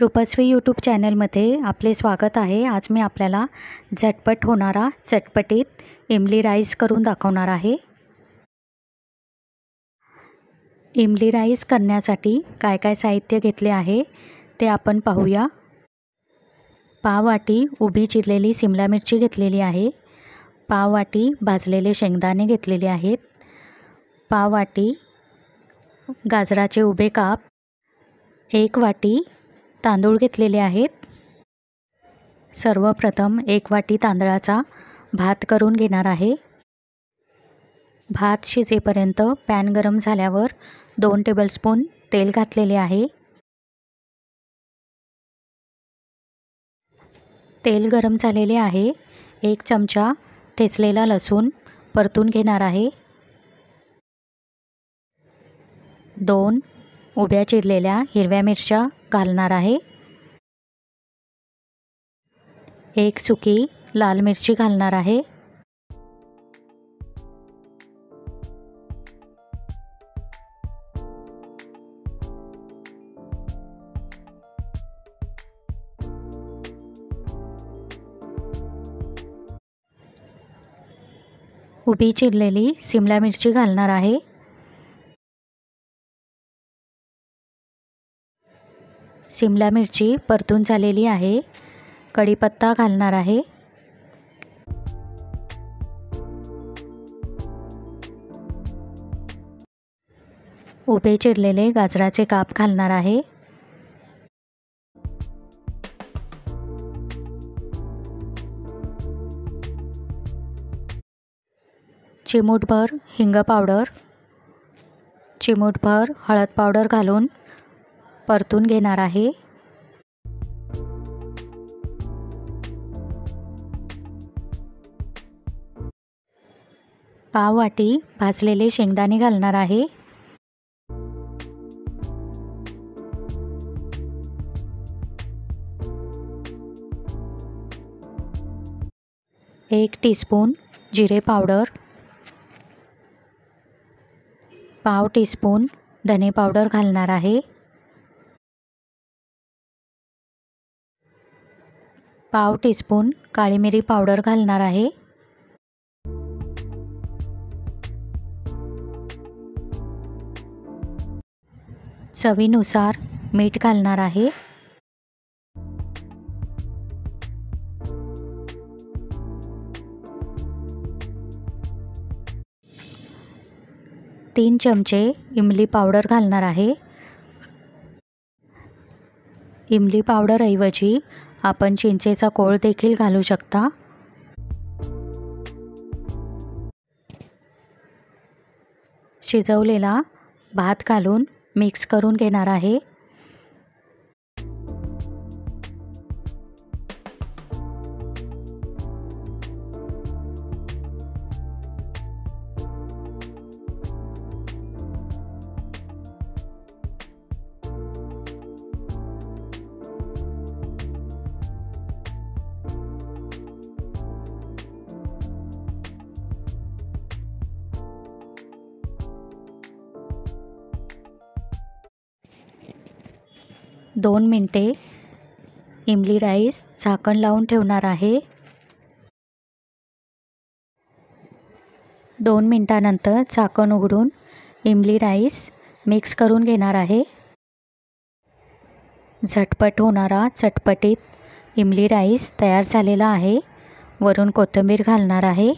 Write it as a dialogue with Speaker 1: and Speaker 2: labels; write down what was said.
Speaker 1: Rupashree YouTube चॅनलमध्ये आपले स्वागत आहे। आज मी आपल्याला झटपट होणारा चटपटीत इमली राईस करून दाखवणार आहे। इमली राईस करण्यासाठी काय काय साहित्य घेतले आहे ते आपण पाहूया। पाव वाटी उभी चिरलेली शिमला मिरची घेतलेली आहे। पाव वाटी भाजलेले शेंगदाणे घेतलेले आहेत। पाव वाटी गाजराचे उभे काप, 1 वाटी तांदूळ घेतलेले आहेत। सर्वप्रथम 1 वाटी तांदळाचा भात करून घेणार आहे। भात शिजेपर्यंत पॅन गरम झाल्यावर 2 टेबलस्पून तेल घातलेले आहे। तेल गरम झालेले आहे। 1 चमचा ठेचलेला लसूण परतून घेणार आहे। 2 उभ्या चिरलेल्या हिरव्या मिरच्या घालणार आहे। 1 सुकी लाल मिरची घालणार आहे। उभी चिरलेली शिमला मिरची घालणार आहे। शिमला मिरची परतून झालेली आहे। कढीपत्ता घालणार आहे। उभे चिरलेले गाजराचे काप घालणार आहे। चिमूटभर हिंग पावडर, चिमूटभर हळद पावडर घालून परतून घेणार आहे। पाव वाटी भाजलेले शेंगदाणे घालणार आहे। एक टीस्पून जिरे पावडर, पाव टीस्पून धने पावडर घालणार आहे। पाव टीस्पून काळी मिरी पावडर घालणार आहे। चवीनुसार मीठ घालणार आहे। तीन चमचे इमली पावडर घालणार आहे। इमली पावडर ऐवजी आपण चिंचेचा कोळ देखील घालू शकता। शिजवलेला भात घालून मिक्स करून घेणार आहे। दोन मिनिटे इमली राईस झाकण लावून ठेवणार आहे। 2 मिनिटांनंतर झाकण उघडून इमली राईस मिक्स करून घेणार आहे। झटपट होणारा चटपटीत इमली राईस तयार झालेला आहे। वरून कोथिंबीर घालणार आहे।